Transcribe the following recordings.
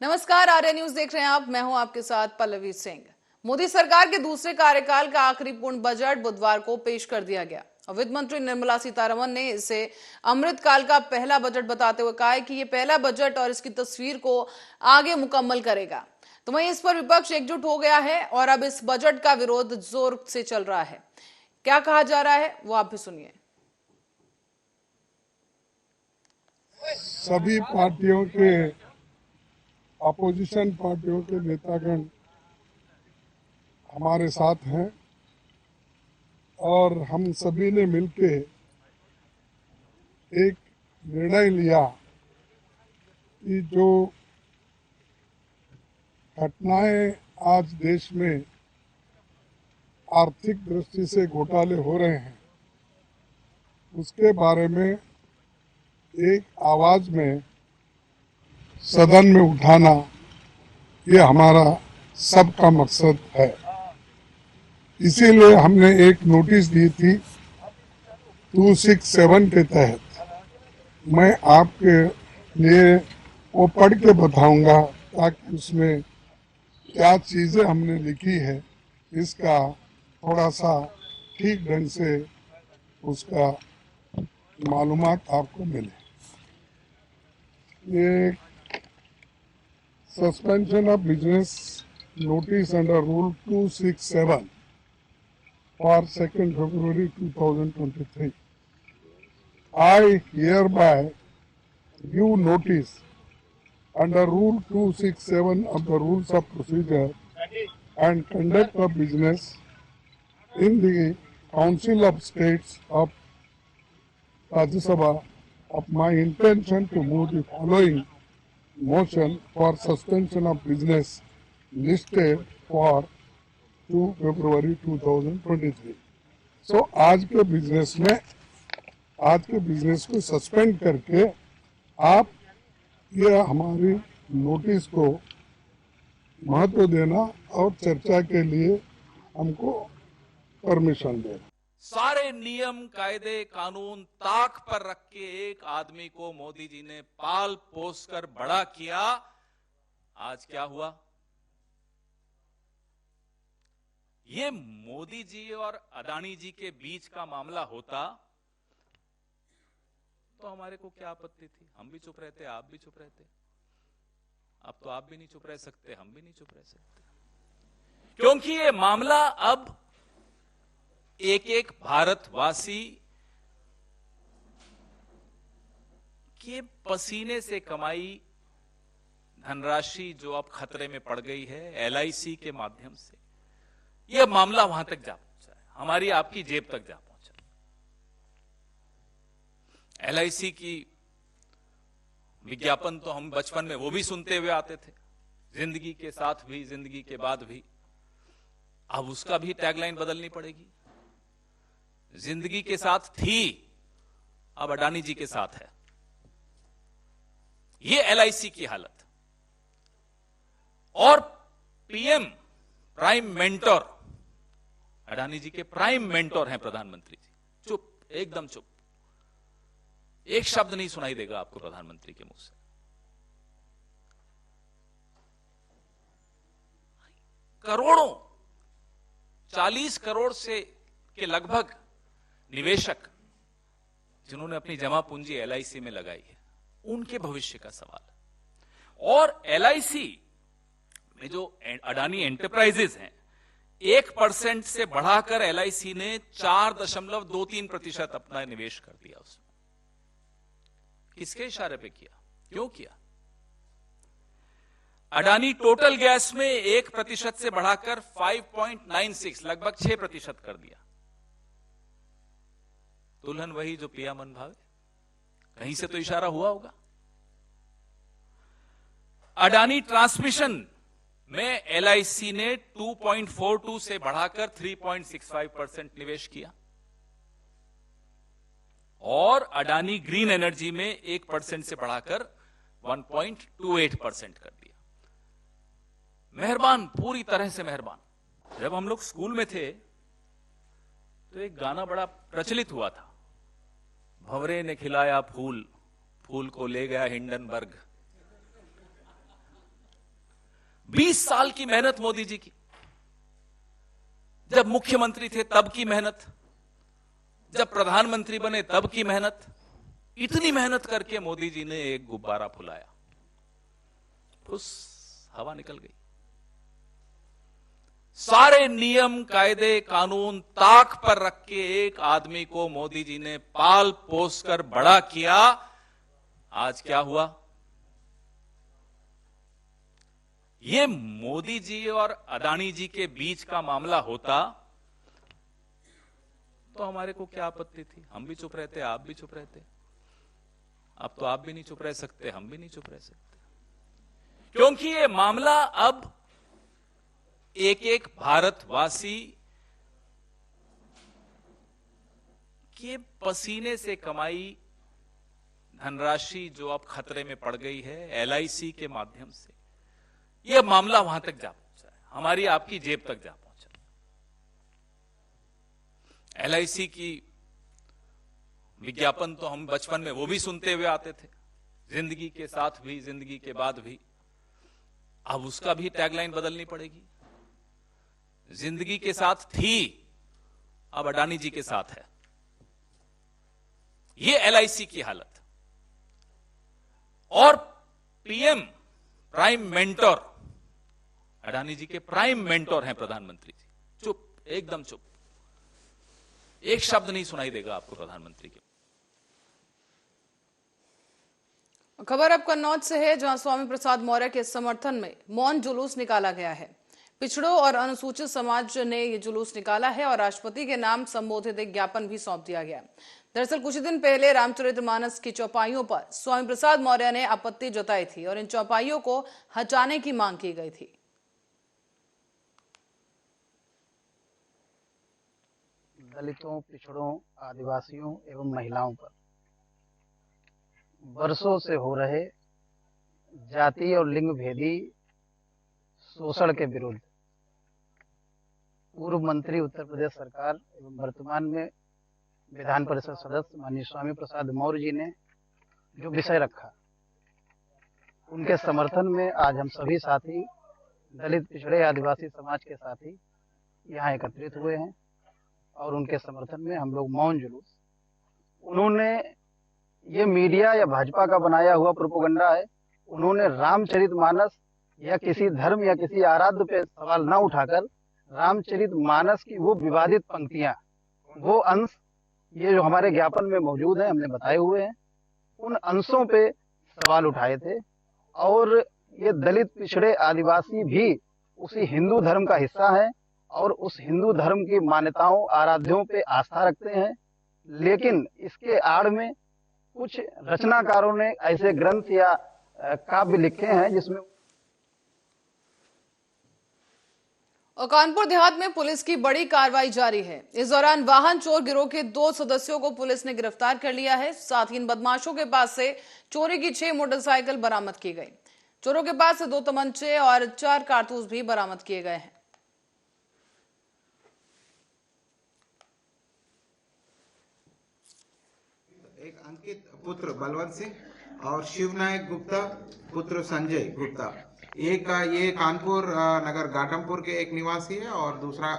नमस्कार, आर्य न्यूज देख रहे हैं आप। मैं हूं आपके साथ पल्लवी सिंह। मोदी सरकार के दूसरे कार्यकाल का आखिरी पूर्ण बजट बुधवार को पेश कर दिया गया और वित्त मंत्री निर्मला सीतारमण ने इसे अमृतकाल का पहला बजट बताते हुए कहा है कि यह पहला बजट और इसकी तस्वीर को आगे मुकम्मल करेगा। तो वहीं इस पर विपक्ष एकजुट हो गया है और अब इस बजट का विरोध जोर से चल रहा है। क्या कहा जा रहा है वो आप भी सुनिए। सभी पार्टियों के अपोजिशन पार्टियों के नेतागण हमारे साथ हैं और हम सभी ने मिलके एक निर्णय लिया कि जो घटनाएं आज देश में आर्थिक दृष्टि से घोटाले हो रहे हैं उसके बारे में एक आवाज में सदन में उठाना ये हमारा सबका मकसद है। इसीलिए हमने एक नोटिस दी थी 267 के तहत। मैं आपके लिए वो पढ़ के बताऊंगा ताकि उसमें क्या चीजें हमने लिखी है इसका थोड़ा सा ठीक ढंग से उसका मालूमात आपको मिले। ये suspension of business notice under Rule 267 for 2nd February 2023. I hereby give notice under Rule 267 of the Rules of Procedure and Conduct of Business in the Council of States of Rajya Sabha of my intention to move the following motion for suspension of business listed for 2 February 2023. So आज के business को suspend करके आप ये हमारी notice को महत्व देना और चर्चा के लिए हमको परमिशन देना। सारे नियम कायदे कानून ताक पर रख के एक आदमी को मोदी जी ने पाल पोस कर बड़ा किया। आज क्या हुआ? ये मोदी जी और अडानी जी के बीच का मामला होता तो हमारे को क्या आपत्ति थी? हम भी चुप रहते, आप भी चुप रहते। अब तो आप भी नहीं चुप रह सकते, हम भी नहीं चुप रह सकते, क्योंकि ये मामला अब एक एक भारतवासी के पसीने से कमाई धनराशि जो अब खतरे में पड़ गई है एलआईसी के माध्यम से, यह मामला वहां तक जा पहुंचा है, हमारी आपकी जेब तक जा पहुंचा। एलआईसी की विज्ञापन तो हम बचपन में वो भी सुनते हुए आते थे, जिंदगी के साथ भी जिंदगी के बाद भी। अब उसका भी टैगलाइन बदलनी पड़ेगी। जिंदगी के साथ थी, अब अडानी जी के साथ है। ये एलआईसी की हालत। और पीएम प्राइम मेंटोर, अडानी जी के प्राइम मेंटोर हैं प्रधानमंत्री जी। चुप, एकदम चुप, एक शब्द नहीं सुनाई देगा आपको प्रधानमंत्री के मुंह से। करोड़ों, 40 करोड़ से के लगभग निवेशक जिन्होंने अपनी जमा पूंजी एलआईसी में लगाई है, उनके भविष्य का सवाल है। और एलआईसी में जो अडानी एंटरप्राइजेज हैं, 1% से बढ़ाकर एलआईसी ने 4.23% अपना निवेश कर दिया उसमें। किसके इशारे पे किया? क्यों किया? अडानी टोटल गैस में 1% से बढ़ाकर 5.96 लगभग 6% कर दिया। दुल्हन वही जो पिया मन भावे, कहीं से तो इशारा हुआ होगा। अडानी ट्रांसमिशन में एलआईसी ने 2.42 से बढ़ाकर 3.65% निवेश किया और अडानी ग्रीन एनर्जी में 1% से बढ़ाकर 1.28% कर दिया। मेहरबान, पूरी तरह से मेहरबान। जब हम लोग स्कूल में थे तो एक गाना बड़ा प्रचलित हुआ था, भंवरे ने खिलाया फूल, फूल को ले गया हिंडनबर्ग। 20 साल की मेहनत मोदी जी की, जब मुख्यमंत्री थे तब की मेहनत, जब प्रधानमंत्री बने तब की मेहनत, इतनी मेहनत करके मोदी जी ने एक गुब्बारा फुलाया, उस हवा निकल गई। सारे नियम कायदे कानून ताक पर रख के एक आदमी को मोदी जी ने पाल पोस कर बड़ा किया। आज क्या हुआ? ये मोदी जी और अडानी जी के बीच का मामला होता तो हमारे को क्या आपत्ति थी? हम भी चुप रहते, आप भी चुप रहते। अब तो आप भी नहीं चुप रह सकते, हम भी नहीं चुप रह सकते, क्योंकि ये मामला अब एक एक भारतवासी के पसीने से कमाई धनराशि जो अब खतरे में पड़ गई है एलआईसी के माध्यम से, यह मामला वहां तक जा पहुंचा है, हमारी आपकी जेब तक जा पहुंचा। एलआईसी की विज्ञापन तो हम बचपन में वो भी सुनते हुए आते थे, जिंदगी के साथ भी जिंदगी के बाद भी। अब उसका भी टैगलाइन बदलनी पड़ेगी। जिंदगी के साथ थी, अब अडानी जी के साथ है। ये एलआईसी की हालत। और पीएम प्राइम मेंटोर, अडानी जी के प्राइम मेंटोर हैं प्रधानमंत्री जी। चुप, एकदम चुप, एक शब्द नहीं सुनाई देगा आपको प्रधानमंत्री के। खबर अब कन्नौज से है, जहां स्वामी प्रसाद मौर्य के समर्थन में मौन जुलूस निकाला गया है। पिछड़ों और अनुसूचित समाज ने ये जुलूस निकाला है और राष्ट्रपति के नाम संबोधित एक ज्ञापन भी सौंप दिया गया। दरअसल कुछ दिन पहले रामचरितमानस की चौपाइयों पर स्वामी प्रसाद मौर्य ने आपत्ति जताई थी और इन चौपाइयों को हटाने की मांग की गई थी। दलितों, पिछड़ों, आदिवासियों एवं महिलाओं पर वर्षों से हो रहे जाति और लिंग भेदी शोषण के विरुद्ध पूर्व मंत्री उत्तर प्रदेश सरकार एवं वर्तमान में विधान परिषद सदस्य माननीय स्वामी प्रसाद मौर्य जी ने जो विषय रखा, उनके समर्थन में आज हम सभी साथी दलित, पिछड़े, आदिवासी समाज के साथी यहाँ एकत्रित हुए हैं और उनके समर्थन में हम लोग मौन जुलूस, उन्होंने ये मीडिया या भाजपा का बनाया हुआ प्रोपेगेंडा है, उन्होंने रामचरितमानस या किसी धर्म या किसी आराध्य पे सवाल ना उठाकर रामचरितमानस की वो विवादित पंक्तियां, वो अंश ये जो हमारे ज्ञापन में मौजूद है, हमने बताए हुए हैं, उन अंशों पे सवाल उठाए थे। और ये दलित, पिछड़े, आदिवासी भी उसी हिंदू धर्म का हिस्सा है और उस हिंदू धर्म की मान्यताओं, आराध्यों पे आस्था रखते हैं, लेकिन इसके आड़ में कुछ रचनाकारों ने ऐसे ग्रंथ या काव्य लिखे हैं जिसमें। और कानपुर देहात में पुलिस की बड़ी कार्रवाई जारी है। इस दौरान वाहन चोर गिरोह के 2 सदस्यों को पुलिस ने गिरफ्तार कर लिया है। साथ ही इन बदमाशों के पास से चोरी की 6 मोटरसाइकिल बरामद की गई। चोरों के पास से 2 तमंचे और 4 कारतूस भी बरामद किए गए हैं। एक अंकित पुत्र बलवंत सिंह और शिवनायक गुप्ता पुत्र संजय गुप्ता, एक ये कानपुर नगर घाटमपुर के एक निवासी है और दूसरा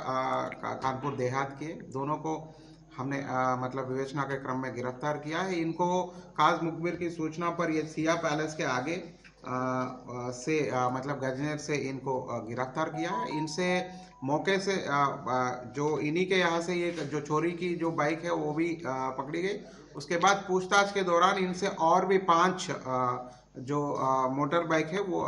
कानपुर देहात के। दोनों को हमने मतलब विवेचना के क्रम में गिरफ्तार किया है। इनको खास मुखबिर की सूचना पर ये सिया पैलेस के आगे से मतलब गजनेर से इनको गिरफ्तार किया है। इनसे मौके से जो इन्हीं के यहाँ से ये जो चोरी की जो बाइक है वो भी पकड़ी गई। उसके बाद पूछताछ के दौरान इनसे और भी 5 जो मोटर बाइक है वो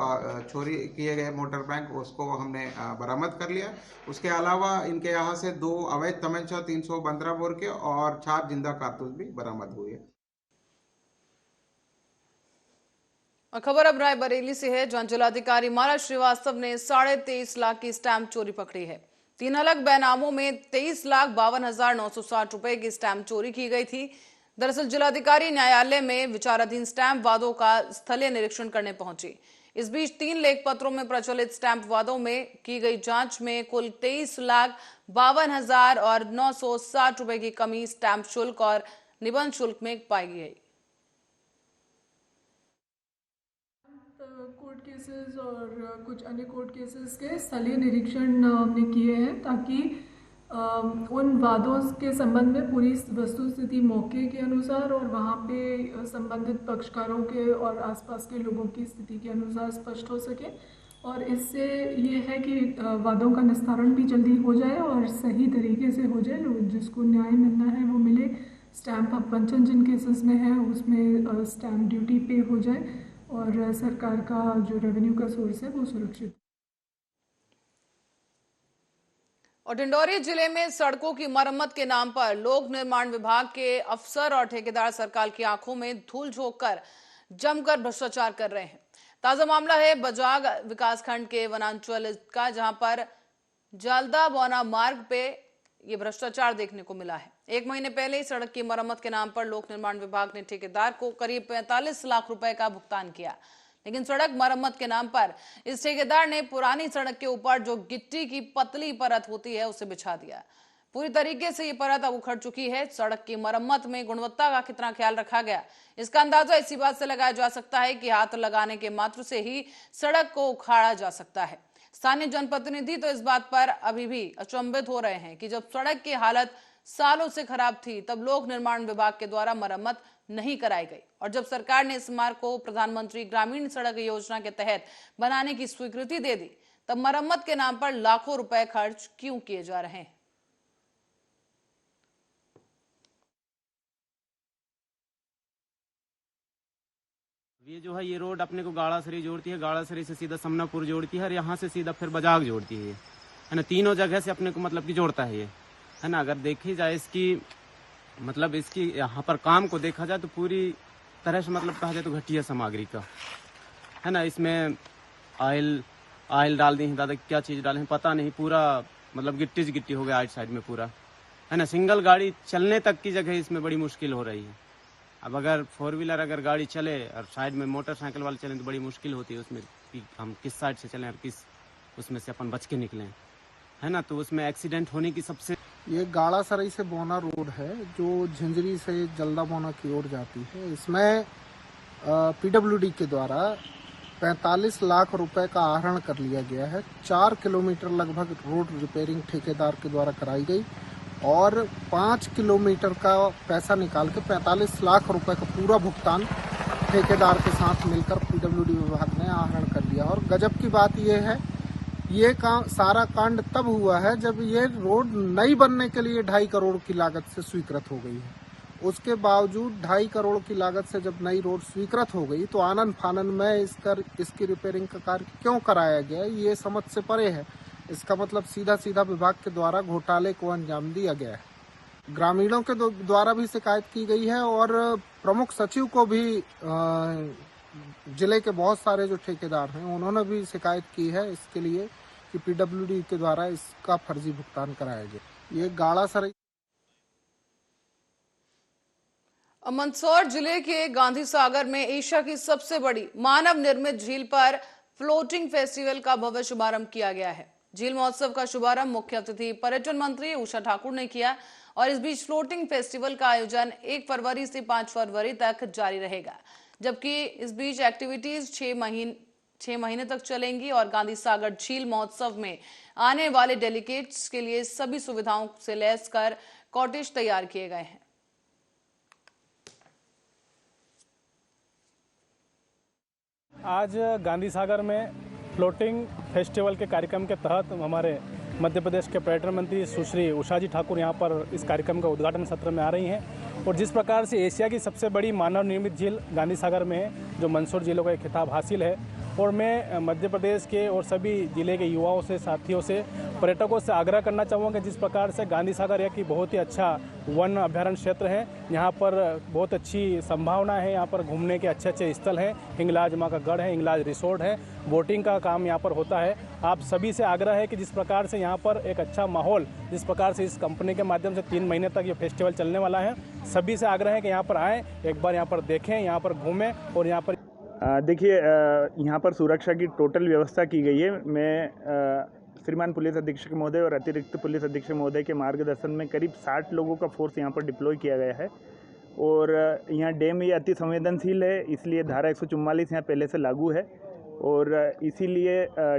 चोरी किए गए मोटर बाइक उसको हमने बरामद कर लिया। उसके अलावा इनके यहाँ से 2 अवैध तमंचा 315 बोर के और 4 जिंदा कारतूस भी बरामद हुए। और खबर अब रायबरेली से है, जहां जिलाधिकारी माला श्रीवास्तव ने 23.5 लाख की स्टैंप चोरी पकड़ी है। 3 अलग बैनामों में 23,52,960 रुपए की स्टैंप चोरी की गई थी। दरअसल जिलाधिकारी न्यायालय में विचाराधीन स्टैंप वादों का स्थलीय निरीक्षण करने पहुंची। इस बीच 3 लेख पत्रों में प्रचलित स्टैंप वादों में की गई जांच में कुल 23,52,960 रुपए की कमी स्टैंप शुल्क और निबंध शुल्क में पाई गई। कोर्ट केस केसेस और कुछ अन्य कोर्ट केसेस के स्थलीय निरीक्षण हमने किए हैं ताकि उन वादों के संबंध में पूरी वस्तुस्थिति मौके के अनुसार और वहाँ पे संबंधित पक्षकारों के और आसपास के लोगों की स्थिति के अनुसार स्पष्ट हो सके और इससे ये है कि वादों का निस्तारण भी जल्दी हो जाए और सही तरीके से हो जाए। जिसको न्याय मिलना है वो मिले। स्टैम्प अपवंचन जिन केसेस में है उसमें स्टैम्प ड्यूटी पे हो जाए और सरकार का जो रेवेन्यू का सोर्स है वो सुरक्षित। और डिंडौरी जिले में सड़कों की मरम्मत के नाम पर लोक निर्माण विभाग के अफसर और ठेकेदार सरकार की आंखों में धूल झोंक कर जमकर भ्रष्टाचार कर रहे हैं। ताजा मामला है बजाग विकासखंड के वनांचल का, जहां पर जालदा बौना मार्ग पे ये भ्रष्टाचार देखने को मिला है। एक महीने पहले ही सड़क की मरम्मत के नाम पर लोक निर्माण विभाग ने ठेकेदार को करीब 45 लाख रुपए का भुगतान किया, लेकिन सड़क मरम्मत के नाम पर इस ठेकेदार ने पुरानी सड़क के ऊपर जो गिट्टी की पतली परत होती है उसे बिछा दिया। पूरी तरीके से ये परत अब उखड़ चुकी है। सड़क की मरम्मत में गुणवत्ता का कितना ख्याल रखा गया, इसका अंदाजा इसी बात से लगाया जा सकता है कि हाथ लगाने के मात्र से ही सड़क को उखाड़ा जा सकता है। स्थानीय जनप्रतिनिधि तो इस बात पर अभी भी अचंभित हो रहे हैं कि जब सड़क की हालत सालों से खराब थी तब लोक निर्माण विभाग के द्वारा मरम्मत नहीं कराई गई, और जब सरकार ने इस मार्ग को प्रधानमंत्री ग्रामीण सड़क योजना के तहत बनाने की स्वीकृति दे दी तब मरम्मत के नाम पर लाखों रुपए खर्च क्यों किए जा रहे हैं। ये जो है ये रोड अपने को गाड़ासरी जोड़ती है, गाड़ासरी से सीधा समनापुर जोड़ती है और यहाँ से सीधा फिर बजाग जोड़ती है ना। तीनों जगह से अपने को मतलब कि जोड़ता है ये, है ना। अगर देखी जाए इसकी मतलब इसकी यहाँ पर काम को देखा जाए तो पूरी तरह से मतलब कहा जाए तो घटिया सामग्री का, है ना। इसमें आयल डाल दी है, दादा क्या चीज़ डाले हैं पता नहीं, पूरा मतलब गिट्टी हो गया आइट साइड में पूरा, है ना। सिंगल गाड़ी चलने तक की जगह इसमें बड़ी मुश्किल हो रही है। अब अगर 4 व्हीलर अगर गाड़ी चले और साइड में मोटरसाइकिल वाले चलें तो बड़ी मुश्किल होती है उसमें कि हम किस साइड से चलें और किस उसमें से अपन बच के निकलें, है ना। तो उसमें एक्सीडेंट होने की सबसे ये गाड़ासराई से बोना रोड है जो झंझरी से जल्दा बोना की ओर जाती है। इसमें पीडब्ल्यूडी के द्वारा 45 लाख रुपए का आहरण कर लिया गया है। 4 किलोमीटर लगभग रोड रिपेयरिंग ठेकेदार के द्वारा कराई गई और 5 किलोमीटर का पैसा निकाल के 45 लाख रुपए का पूरा भुगतान ठेकेदार के साथ मिलकर पीडब्ल्यूडी विभाग ने आहरण कर लिया। और गजब की बात यह है, ये काम सारा कांड तब हुआ है जब ये रोड नई बनने के लिए 2.5 करोड़ की लागत से स्वीकृत हो गई है। उसके बावजूद 2.5 करोड़ की लागत से जब नई रोड स्वीकृत हो गई तो आनन फानन में इसकी रिपेयरिंग का कार्य क्यों कराया गया, ये समझ से परे है। इसका मतलब सीधा विभाग के द्वारा घोटाले को अंजाम दिया गया है। ग्रामीणों के द्वारा भी शिकायत की गई है और प्रमुख सचिव को भी जिले के बहुत सारे जो ठेकेदार हैं उन्होंने भी शिकायत की है इसके लिए कि पीडब्ल्यूडी के द्वारा इसका फर्जी भुगतान कराया गया। ये गाड़ासराई मंदसौर जिले के गांधी सागर में एशिया की सबसे बड़ी मानव निर्मित झील पर फ्लोटिंग फेस्टिवल का भव्य शुभारंभ किया गया है। झील महोत्सव का शुभारंभ मुख्य अतिथि पर्यटन मंत्री उषा ठाकुर ने किया और इस बीच फ्लोटिंग फेस्टिवल का आयोजन 1 फरवरी से 5 फरवरी तक जारी रहेगा, जबकि इस बीच एक्टिविटीज 6 महीने तक चलेंगी और गांधी सागर झील महोत्सव में आने वाले डेलीगेट्स के लिए सभी सुविधाओं से लैस कर कॉटेज तैयार किए गए हैं। आज गांधी सागर में फ्लोटिंग फेस्टिवल के कार्यक्रम के तहत हमारे मध्य प्रदेश के पर्यटन मंत्री सुश्री उषा जी ठाकुर यहाँ पर इस कार्यक्रम का उद्घाटन सत्र में आ रही हैं। और जिस प्रकार से एशिया की सबसे बड़ी मानव निर्मित झील गांधी सागर में है, जो मंदसौर जिलों का एक खिताब हासिल है, और मैं मध्य प्रदेश के और सभी जिले के युवाओं से, साथियों से, पर्यटकों से आग्रह करना चाहूँगा कि जिस प्रकार से गांधी सागर एक बहुत ही अच्छा वन अभ्यारण्य क्षेत्र है, यहाँ पर बहुत अच्छी संभावना है, यहाँ पर घूमने के अच्छे स्थल हैं। हिंगलाज माँ का गढ़ है, हिंगलाज रिसोर्ट है, बोटिंग का काम यहाँ पर होता है। आप सभी से आग्रह है कि जिस प्रकार से यहाँ पर एक अच्छा माहौल, जिस प्रकार से इस कंपनी के माध्यम से 3 महीने तक ये फेस्टिवल चलने वाला है, सभी से आग्रह है कि यहाँ पर आएँ, एक बार यहाँ पर देखें, यहाँ पर घूमें। और यहाँ पर देखिए, यहाँ पर सुरक्षा की टोटल व्यवस्था की गई है। मैं श्रीमान पुलिस अधीक्षक महोदय और अतिरिक्त पुलिस अधीक्षक महोदय के मार्गदर्शन में करीब 60 लोगों का फोर्स यहाँ पर डिप्लॉय किया गया है। और यहाँ डैम ये अति संवेदनशील है, इसलिए धारा 144 यहाँ पहले से लागू है। और इसीलिए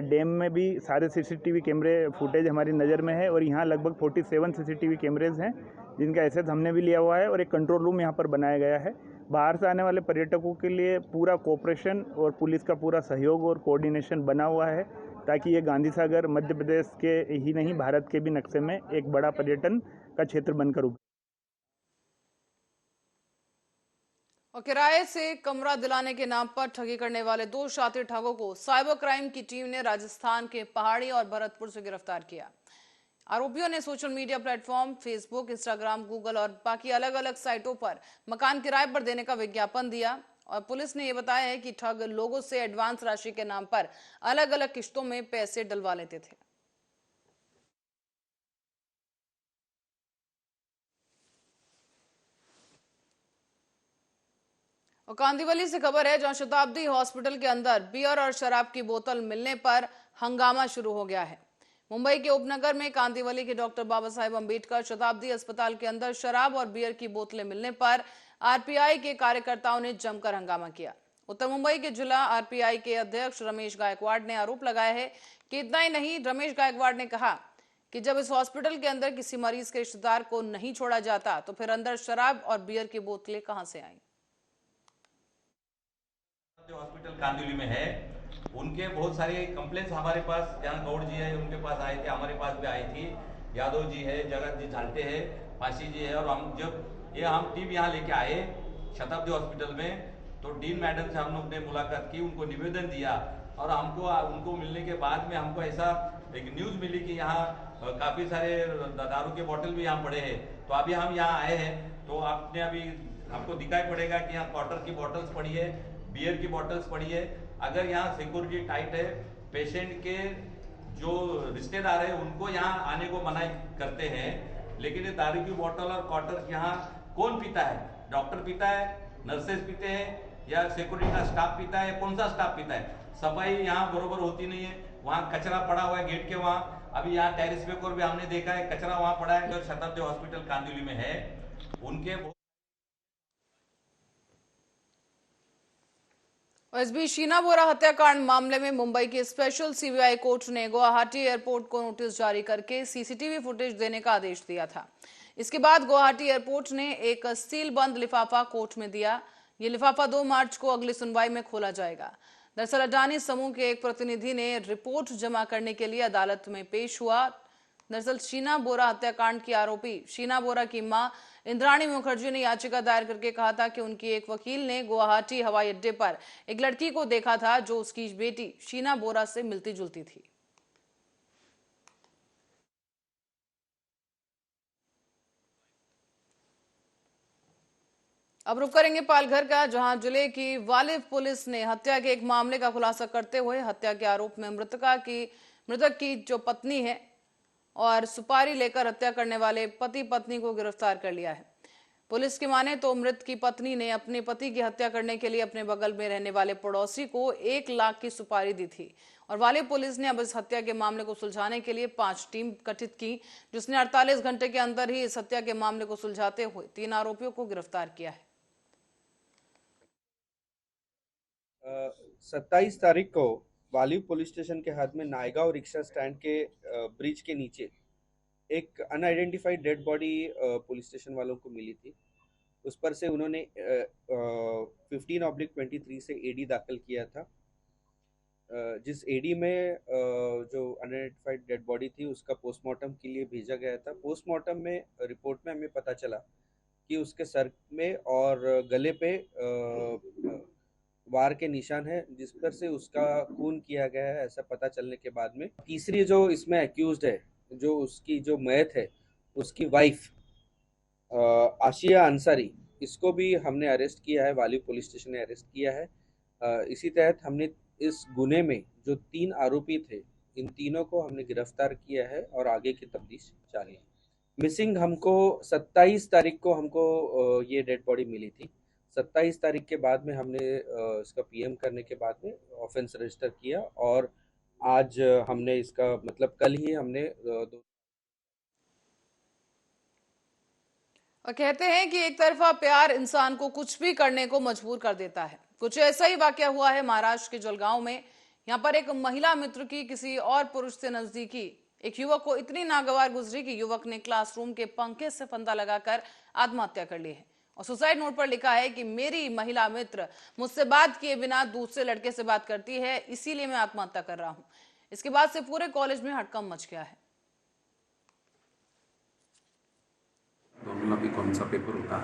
डैम में भी सारे सीसीटीवी कैमरे फुटेज हमारी नज़र में है और यहाँ लगभग 47 सीसीटीवी कैमरेज हैं जिनका एक्सेस हमने भी लिया हुआ है और एक कंट्रोल रूम यहाँ पर बनाया गया है। बाहर से आने वाले पर्यटकों के लिए पूरा कोऑपरेशन और पुलिस का पूरा सहयोग और कोऑर्डिनेशन बना हुआ है ताकि ये गांधी सागर मध्य प्रदेश के ही नहीं भारत के भी नक्शे में एक बड़ा पर्यटन का क्षेत्र बनकर उभरे। और किराए से कमरा दिलाने के नाम पर ठगी करने वाले 2 शातिर ठगों को साइबर क्राइम की टीम ने राजस्थान के पहाड़ी और भरतपुर से गिरफ्तार किया। आरोपियों ने social media platform Facebook, Instagram, Google और बाकी अलग अलग साइटों पर मकान किराए पर देने का विज्ञापन दिया और पुलिस ने यह बताया है कि ठग लोगों से एडवांस राशि के नाम पर अलग अलग किश्तों में पैसे डलवा लेते थे। और कांदिवली से खबर है जहां शताब्दी हॉस्पिटल के अंदर बियर और शराब की बोतल मिलने पर हंगामा शुरू हो गया है। मुंबई के उपनगर में कांदिवली के डॉक्टर बाबा साहेब अंबेडकर शताब्दी अस्पताल के अंदर शराब और बियर की बोतलें मिलने पर आरपीआई के कार्यकर्ताओं ने जमकर हंगामा किया। उत्तर मुंबई के जिला आरपीआई के अध्यक्ष रमेश गायकवाड़ ने आरोप लगाया है कि इतना ही नहीं, रमेश गायकवाड़ ने कहा कि जब इस हॉस्पिटल के अंदर किसी मरीज के रिश्तेदार को नहीं छोड़ा जाता तो फिर अंदर शराब और बियर की बोतलें कहां से आई। हॉस्पिटल कांदिवली में है, उनके बहुत सारे कंप्लेंट्स हमारे पास, जहाँ गौड़ जी है उनके पास आए थे, हमारे पास भी आई थी, यादव जी है, जगत जी झालटे है, फांसी जी है। और हम जब हम टीम यहाँ लेके आए शताब्दी हॉस्पिटल में तो डीन मैडम से हम लोग ने मुलाकात की, उनको निवेदन दिया और उनको मिलने के बाद में हमको ऐसा एक न्यूज़ मिली कि यहाँ काफ़ी सारे दारू के बोतल भी यहाँ पड़े हैं। तो अभी हम यहाँ आए हैं तो आपने अभी आपको दिखाई पड़ेगा कि यहाँ क्वार्टर की बॉटल्स पड़ी है, बियर की बॉटल्स पड़ी है। अगर यहाँ सिक्योरिटी टाइट है, पेशेंट के जो रिश्तेदार है उनको यहाँ आने को मना करते हैं, लेकिन ये दारू की बोतल और क्वार्टर यहाँ कौन पीता है? डॉक्टर पीता है, नर्सेस पीते हैं या सिक्योरिटी का स्टाफ पीता है? कौन सा स्टाफ पीता है? सफाई यहाँ बरोबर होती नहीं है, वहाँ कचरा पड़ा हुआ है गेट के वहाँ। अभी यहाँ टेरिस पे भी हमने देखा है कचरा वहाँ पड़ा है। जो शताब्दी हॉस्पिटल कांदिवली में है उनके और इस बीच शीना बोरा हत्याकांड मामले में मुंबई की स्पेशल सीबीआई कोर्ट ने गुवाहाटी एयरपोर्ट को नोटिस जारी करके सीसीटीवी फुटेज देने का आदेश दिया था। इसके बाद गुवाहाटी एयरपोर्ट ने एक सील बंद लिफाफा कोर्ट में दिया। ये लिफाफा 2 मार्च को अगली सुनवाई में खोला जाएगा। दरअसल अडानी समूह के एक प्रतिनिधि ने रिपोर्ट जमा करने के लिए अदालत में पेश हुआ। दरअसल शीना बोरा हत्याकांड की आरोपी शीना बोरा की मां इंद्राणी मुखर्जी ने याचिका दायर करके कहा था कि उनकी एक वकील ने गुवाहाटी हवाई अड्डे पर एक लड़की को देखा था जो उसकी बेटी शीना बोरा से मिलती जुलती थी। अब रुक करेंगे पालघर का, जहां जिले की वालिव पुलिस ने हत्या के एक मामले का खुलासा करते हुए हत्या के आरोप में मृतक की जो पत्नी है और सुपारी लेकर हत्या करने वाले पति पत्नी को गिरफ्तार कर लिया है। पुलिस की माने तो मृत की पत्नी ने अपने पति की हत्या करने के लिए अपने बगल में रहने वाले पड़ोसी को 1 लाख की सुपारी दी थी और वाली पुलिस ने अब इस हत्या के मामले को सुलझाने के लिए 5 टीम गठित की, जिसने 48 घंटे के अंदर ही इस हत्या के मामले को सुलझाते हुए 3 आरोपियों को गिरफ्तार किया है। 27 तारीख को वालिव पुलिस स्टेशन के हाथ में नायगांव रिक्शा स्टैंड के ब्रिज के नीचे एक unidentified dead body police station वालों को मिली थी। उस पर से उन्होंने 15/23 से एडी दाखिल किया था। जिस एडी में जो अनआइडेंटिफाइड डेड बॉडी थी उसका पोस्टमार्टम के लिए भेजा गया था। पोस्टमार्टम में रिपोर्ट में हमें पता चला कि उसके सर में और गले पे वार के निशान है, जिस पर से उसका खून किया गया है ऐसा पता चलने के बाद में तीसरी जो इसमें एक्यूज्ड है, जो उसकी जो मयत है, उसकी वाइफ आशिया अंसारी, इसको भी हमने अरेस्ट किया है। वालिव पुलिस स्टेशन ने अरेस्ट किया है। इसी तहत हमने इस गुने में जो 3 आरोपी थे, इन तीनों को हमने गिरफ्तार किया है और आगे की तफ्तीश जारी है। मिसिंग हमको 27 तारीख को हमको ये डेड बॉडी मिली थी। 27 तारीख के बाद में हमने इसका पीएम करने के बाद में ऑफेंस रजिस्टर किया और आज हमने इसका मतलब कल ही हमने और कहते हैं कि एक तरफा प्यार इंसान को कुछ भी करने को मजबूर कर देता है। कुछ ऐसा ही वाकया हुआ है महाराष्ट्र के जलगांव में। यहाँ पर एक महिला मित्र की किसी और पुरुष से नजदीकी एक युवक को इतनी नागवार गुजरी कि युवक ने क्लासरूम के पंखे से फंदा लगाकर आत्महत्या कर ली है। और सुसाइड नोट पर लिखा है कि मेरी महिला मित्र मुझसे बात किए बिना दूसरे लड़के से बात करती है, इसीलिए मैं आत्महत्या कर रहा हूं। इसके बाद से पूरे कॉलेज में हड़कंप मच गया है। दोनला बीकॉमचा पेपर होता।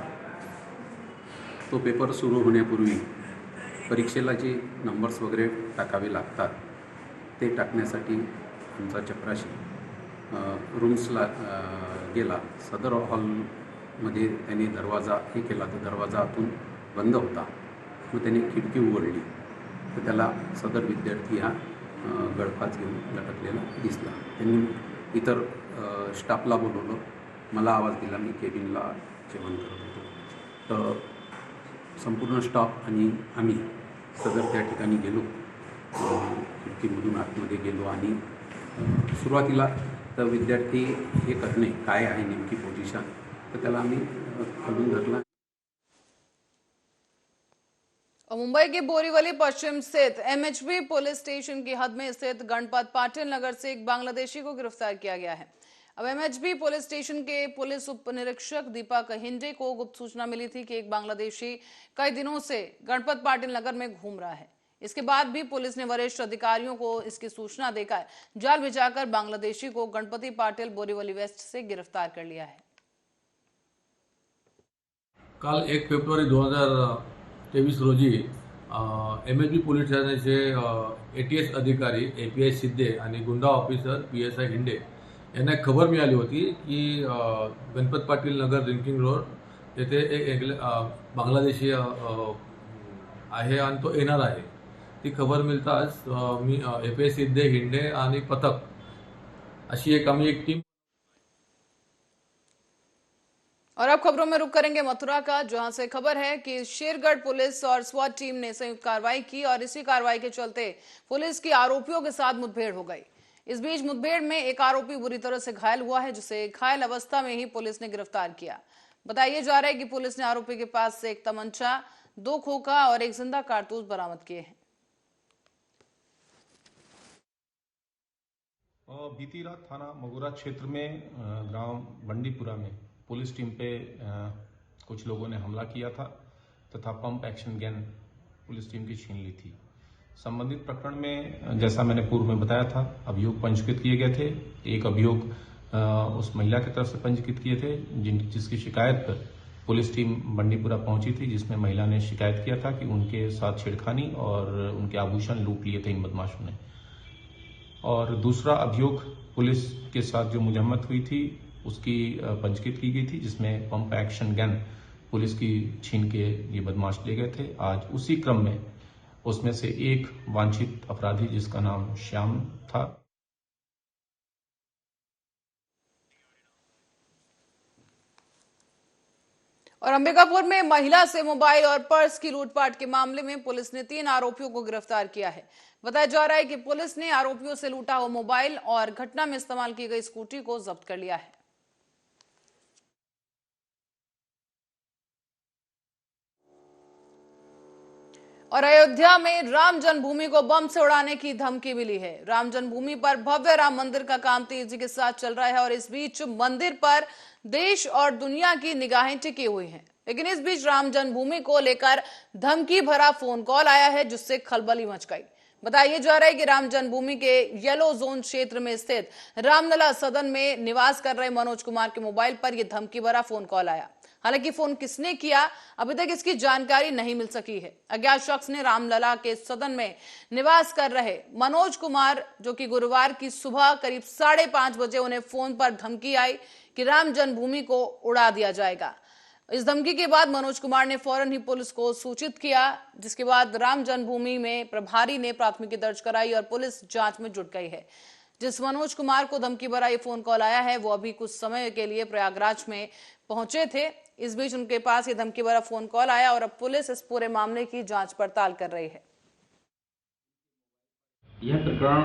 तो पेपर सुरू होण्यापूर्वी परीक्षेला जे नंबर्स वगैरे टाकावे लागतात ते टाकण्यासाठी आमचा चपराशी रूम्सला गेला। सदर हॉलमध्ये त्याने दरवाजा हे केला तर दरवाजा आतून बंद होता। मग त्याने खिडकी उघडली तर त्याला सदर विद्यार्थी हा गळफास घेऊन लटकलेला दिसला। त्यांनी इतर स्टाफला बोलवलं, मला आवाज दिला, मी केबिनला जेवण करत होतो। तर संपूर्ण स्टाफ आणि आम्ही सदर त्या ठिकाणी गेलो, खिडकीमधून आतमध्ये गेलो आणि सुरुवातीला तर विद्यार्थी हे करणे काय आहे नेमकी पोझिशन तर त्याला आम्ही खालून धरला। और मुंबई के बोरीवली पश्चिम स्थित एमएचबी पुलिस स्टेशन की हद में स्थित गणपत पाटिल नगर से एक बांग्लादेशी को गिरफ्तार किया गया है। अब एमएचबी पुलिस स्टेशन के पुलिस उप निरीक्षक दीपक हिंडे को गुप्त सूचना मिली थी कि एक बांग्लादेशी कई दिनों से गणपत पाटिल नगर में घूम रहा है। इसके बाद भी पुलिस ने वरिष्ठ अधिकारियों को इसकी सूचना देकर जाल बिछाकर बांग्लादेशी को गणपति पाटिल बोरीवली वेस्ट से गिरफ्तार कर लिया है। काल 1 फेब्रुवारी 2023 रोजी एमएचबी पोलीस ठाण्याचे एटीएस अधिकारी एपीआय सिद्धे आणि गुंडा ऑफिसर पीएसआय हिंडे यांना एक खबर मिळाली होती की गणपत पाटील नगर ड्रिंकिंग रोड येथे एक बांगलादेशी आहे आणि तो येणार आहे। ती खबर मिळताच मी एपीआय सिद्धे हिंडे आणि पथक अशी आम्ही एक टीम। और अब खबरों में रुक करेंगे मथुरा का, जहां से खबर है कि शेरगढ़ पुलिस और स्वाट टीम ने संयुक्त कार्रवाई की और इसी कार्रवाई के चलते पुलिस की आरोपियों के साथ मुठभेड़ हो गई। इस बीच मुठभेड़ में एक आरोपी बुरी तरह से घायल हुआ है, जिसे घायल अवस्था में ही पुलिस ने गिरफ्तार किया। बताया जा रहा है कि पुलिस ने आरोपी के पास से एक तमंचा, 2 खोखा और एक जिंदा कारतूस बरामद किए हैं। बीती रात थाना मगुरा क्षेत्र में ग्राम बंडीपुरा में पुलिस टीम पे कुछ लोगों ने हमला किया था तथा pump action gun police team की छीन ली थी। संबंधित प्रकरण में जैसा मैंने पूर्व में बताया था, अभियोग पंजीकृत किए गए थे। एक अभियोग उस महिला की तरफ से पंजीकृत किए थे जिसकी शिकायत पर पुलिस टीम बंडीपुरा पहुंची थी, जिसमें महिला ने शिकायत किया था कि उनके साथ छेड़खानी और उनके आभूषण लूट लिए थे इन बदमाशों ने। और दूसरा अभियोग पुलिस के साथ जो मुजम्मत हुई थी उसकी पंजीकृत की गई थी, जिसमें पंप एक्शन गन पुलिस की छीन के ये बदमाश ले गए थे। आज उसी क्रम में उसमें से एक वांछित अपराधी जिसका नाम श्याम था। और अंबिकापुर में महिला से मोबाइल और पर्स की लूटपाट के मामले में पुलिस ने 3 आरोपियों को गिरफ्तार किया है। बताया जा रहा है कि पुलिस ने आरोपियों से लूटा हुआ मोबाइल और घटना में इस्तेमाल की गई स्कूटी को जब्त कर लिया है। और अयोध्या में राम जन्मभूमि को बम से उड़ाने की धमकी मिली है। राम जन्मभूमि पर भव्य राम मंदिर का काम तेजी के साथ चल रहा है और इस बीच मंदिर पर देश और दुनिया की निगाहें टिकी हुई हैं। लेकिन इस बीच राम जन्मभूमि को लेकर धमकी भरा फोन कॉल आया है, जिससे खलबली मच गई। बताया जा रहा है कि राम जन्मभूमि के येलो जोन क्षेत्र में स्थित रामलला सदन में निवास कर रहे मनोज कुमार के मोबाइल पर यह धमकी भरा फोन कॉल आया। हालांकि फोन किसने किया, अभी तक इसकी जानकारी नहीं मिल सकी है। अज्ञात शख्स ने रामलला के सदन में निवास कर रहे मनोज कुमार, जो कि गुरुवार की सुबह करीब 5:30 बजे उन्हें फोन पर धमकी आई कि राम जन्मभूमि को उड़ा दिया जाएगा। इस धमकी के बाद मनोज कुमार ने फौरन ही पुलिस को सूचित किया, जिसके बाद राम जन्मभूमि में प्रभारी ने प्राथमिकी दर्ज कराई और पुलिस जांच में जुट गई है। जिस मनोज कुमार को धमकी भरा ये फोन कॉल आया है, वो अभी कुछ समय के लिए प्रयागराज में पहुंचे थे। इस बीच उनके पास ये धमकी भरा फोन कॉल आया और अब पुलिस इस पूरे मामले की जांच पड़ताल कर रही है। यह प्रकरण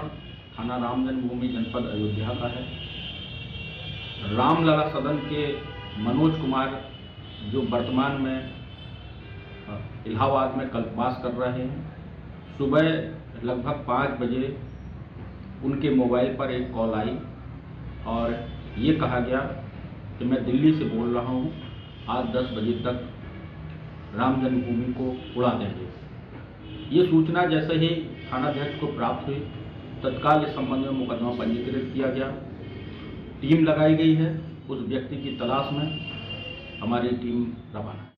थाना राम जन्मभूमि जनपद अयोध्या का है। रामलला सदन के मनोज कुमार, जो वर्तमान में इलाहाबाद में कल्पवास कर रहे हैं, सुबह लगभग 5 बजे उनके मोबाइल पर एक कॉल आई और ये कहा गया कि मैं दिल्ली से बोल रहा हूँ, आज 10 बजे तक राम जन्मभूमि को उड़ा देंगे। ये सूचना जैसे ही थानाध्यक्ष को प्राप्त हुई, तत्काल इस संबंध में मुकदमा पंजीकृत किया गया। टीम लगाई गई है, उस व्यक्ति की तलाश में हमारी टीम रवाना है।